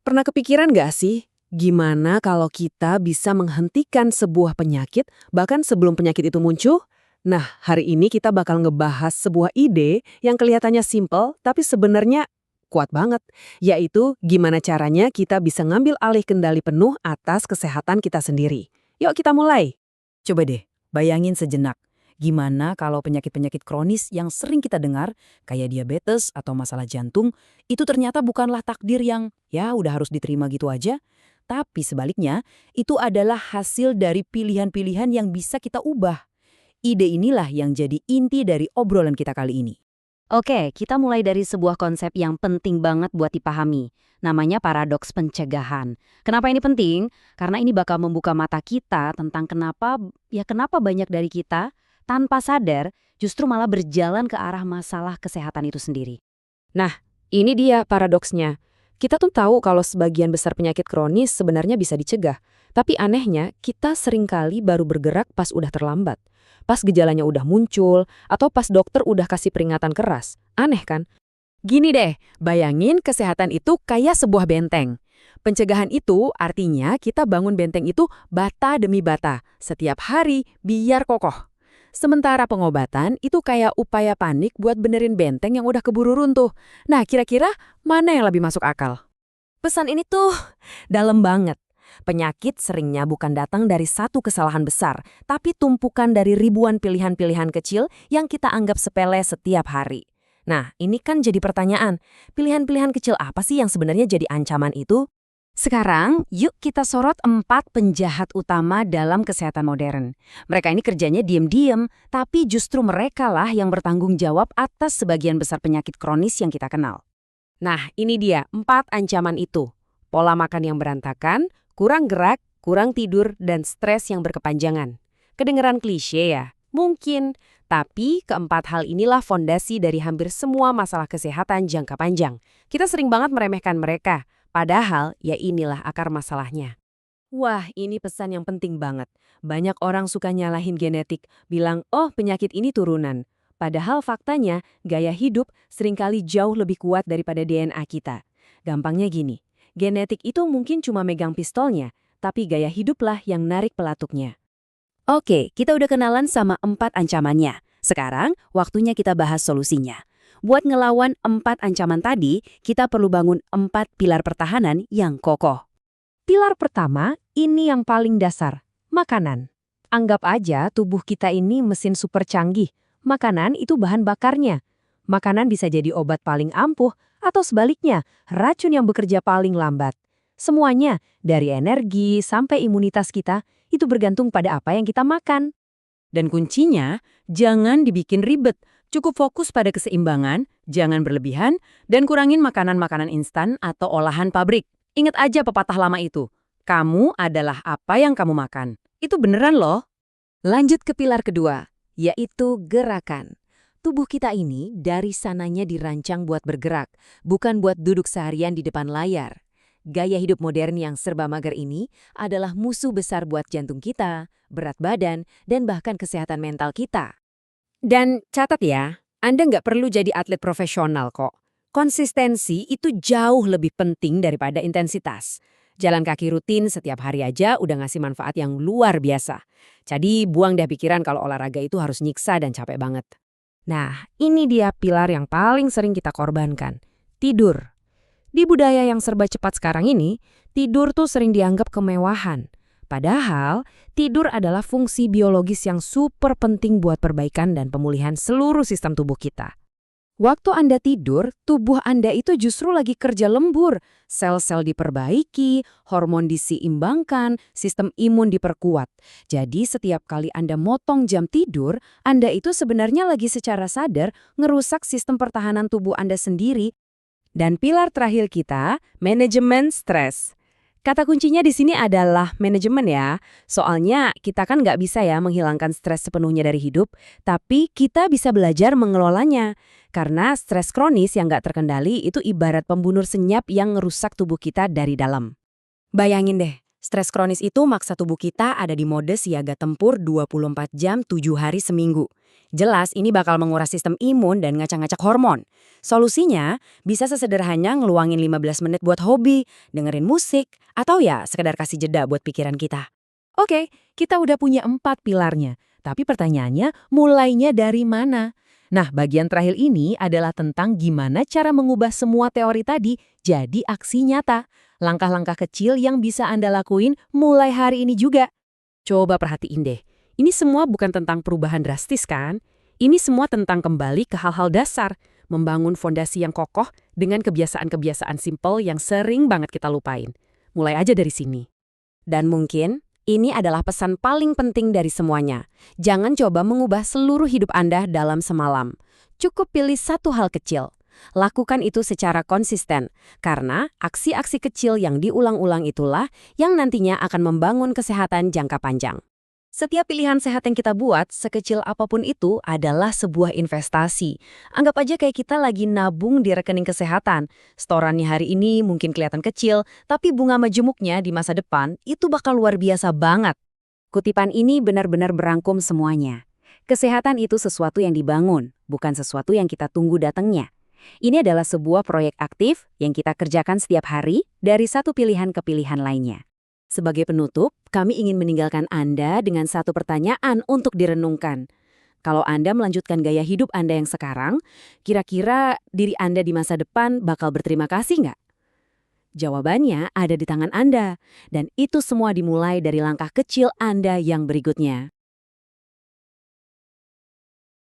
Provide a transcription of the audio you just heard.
Pernah kepikiran nggak sih, gimana kalau kita bisa menghentikan sebuah penyakit bahkan sebelum penyakit itu muncul? Nah, hari ini kita bakal ngebahas sebuah ide yang kelihatannya simple tapi sebenarnya kuat banget, yaitu gimana caranya kita bisa ngambil alih kendali penuh atas kesehatan kita sendiri. Yuk kita mulai. Coba deh, bayangin sejenak. Gimana kalau penyakit-penyakit kronis yang sering kita dengar, kayak diabetes atau masalah jantung, itu ternyata bukanlah takdir yang, ya udah harus diterima gitu aja. Tapi sebaliknya, itu adalah hasil dari pilihan-pilihan yang bisa kita ubah. Ide inilah yang jadi inti dari obrolan kita kali ini. Oke, kita mulai dari sebuah konsep yang penting banget buat dipahami. Namanya paradoks pencegahan. Kenapa ini penting? Karena ini bakal membuka mata kita tentang kenapa banyak dari kita tanpa sadar justru malah berjalan ke arah masalah kesehatan itu sendiri. Nah, ini dia paradoksnya. Kita tuh tahu kalau sebagian besar penyakit kronis sebenarnya bisa dicegah. Tapi anehnya, kita seringkali baru bergerak pas udah terlambat. Pas gejalanya udah muncul, atau pas dokter udah kasih peringatan keras. Aneh kan? Gini deh, bayangin kesehatan itu kayak sebuah benteng. Pencegahan itu artinya kita bangun benteng itu bata demi bata, setiap hari biar kokoh. Sementara pengobatan itu kayak upaya panik buat benerin benteng yang udah keburu runtuh. Nah, kira-kira mana yang lebih masuk akal? Pesan ini tuh dalam banget. Penyakit seringnya bukan datang dari satu kesalahan besar, tapi tumpukan dari ribuan pilihan-pilihan kecil yang kita anggap sepele setiap hari. Nah, ini kan jadi pertanyaan, pilihan-pilihan kecil apa sih yang sebenarnya jadi ancaman itu? Sekarang, yuk kita sorot 4 penjahat utama dalam kesehatan modern. Mereka ini kerjanya diem-diem, tapi justru mereka lah yang bertanggung jawab atas sebagian besar penyakit kronis yang kita kenal. Nah, ini dia 4 ancaman itu. Pola makan yang berantakan, kurang gerak, kurang tidur, dan stres yang berkepanjangan. Kedengeran klise ya? Mungkin. Tapi keempat hal inilah fondasi dari hampir semua masalah kesehatan jangka panjang. Kita sering banget meremehkan mereka. Padahal, ya inilah akar masalahnya. Wah, ini pesan yang penting banget. Banyak orang suka nyalahin genetik, bilang, oh penyakit ini turunan. Padahal faktanya, gaya hidup seringkali jauh lebih kuat daripada DNA kita. Gampangnya gini, genetik itu mungkin cuma megang pistolnya, tapi gaya hiduplah yang narik pelatuknya. Oke, kita udah kenalan sama 4 ancamannya. Sekarang, waktunya kita bahas solusinya. Buat ngelawan 4 ancaman tadi, kita perlu bangun 4 pilar pertahanan yang kokoh. Pilar pertama, ini yang paling dasar, makanan. Anggap aja tubuh kita ini mesin super canggih. Makanan itu bahan bakarnya. Makanan bisa jadi obat paling ampuh, atau sebaliknya, racun yang bekerja paling lambat. Semuanya, dari energi sampai imunitas kita, itu bergantung pada apa yang kita makan. Dan kuncinya, jangan dibikin ribet. Cukup fokus pada keseimbangan, jangan berlebihan, dan kurangin makanan-makanan instan atau olahan pabrik. Ingat aja pepatah lama itu, kamu adalah apa yang kamu makan. Itu beneran loh. Lanjut ke pilar kedua, yaitu gerakan. Tubuh kita ini dari sananya dirancang buat bergerak, bukan buat duduk seharian di depan layar. Gaya hidup modern yang serba mager ini adalah musuh besar buat jantung kita, berat badan, dan bahkan kesehatan mental kita. Dan catat ya, Anda nggak perlu jadi atlet profesional kok. Konsistensi itu jauh lebih penting daripada intensitas. Jalan kaki rutin setiap hari aja udah ngasih manfaat yang luar biasa. Jadi buang deh pikiran kalau olahraga itu harus nyiksa dan capek banget. Nah, ini dia pilar yang paling sering kita korbankan. Tidur. Di budaya yang serba cepat sekarang ini, tidur tuh sering dianggap kemewahan. Padahal, tidur adalah fungsi biologis yang super penting buat perbaikan dan pemulihan seluruh sistem tubuh kita. Waktu Anda tidur, tubuh Anda itu justru lagi kerja lembur. Sel-sel diperbaiki, hormon diseimbangkan, sistem imun diperkuat. Jadi setiap kali Anda motong jam tidur, Anda itu sebenarnya lagi secara sadar ngerusak sistem pertahanan tubuh Anda sendiri. Dan pilar terakhir kita, manajemen stres. Kata kuncinya di sini adalah manajemen ya. Soalnya kita kan nggak bisa ya menghilangkan stres sepenuhnya dari hidup, tapi kita bisa belajar mengelolanya. Karena stres kronis yang nggak terkendali itu ibarat pembunuh senyap yang ngerusak tubuh kita dari dalam. Bayangin deh, Stres kronis itu maksa tubuh kita ada di mode siaga tempur 24 jam 7 hari seminggu. Jelas ini bakal menguras sistem imun dan ngacak-ngacak hormon. Solusinya bisa sesederhana ngeluangin 15 menit buat hobi, dengerin musik, atau ya sekedar kasih jeda buat pikiran kita. Oke, kita udah punya 4 pilarnya. Tapi pertanyaannya, mulainya dari mana? Nah, bagian terakhir ini adalah tentang gimana cara mengubah semua teori tadi jadi aksi nyata. Langkah-langkah kecil yang bisa Anda lakuin mulai hari ini juga. Coba perhatiin deh, ini semua bukan tentang perubahan drastis kan? Ini semua tentang kembali ke hal-hal dasar, membangun fondasi yang kokoh dengan kebiasaan-kebiasaan simpel yang sering banget kita lupain. Mulai aja dari sini. Dan mungkin ini adalah pesan paling penting dari semuanya. Jangan coba mengubah seluruh hidup Anda dalam semalam. Cukup pilih satu hal kecil. Lakukan itu secara konsisten, karena aksi-aksi kecil yang diulang-ulang itulah yang nantinya akan membangun kesehatan jangka panjang. Setiap pilihan sehat yang kita buat, sekecil apapun itu, adalah sebuah investasi. Anggap aja kayak kita lagi nabung di rekening kesehatan. Setorannya hari ini mungkin kelihatan kecil, tapi bunga majemuknya di masa depan itu bakal luar biasa banget. Kutipan ini benar-benar berangkum semuanya. Kesehatan itu sesuatu yang dibangun, bukan sesuatu yang kita tunggu datangnya. Ini adalah sebuah proyek aktif yang kita kerjakan setiap hari dari satu pilihan ke pilihan lainnya. Sebagai penutup, kami ingin meninggalkan Anda dengan satu pertanyaan untuk direnungkan. Kalau Anda melanjutkan gaya hidup Anda yang sekarang, kira-kira diri Anda di masa depan bakal berterima kasih nggak? Jawabannya ada di tangan Anda, dan itu semua dimulai dari langkah kecil Anda yang berikutnya.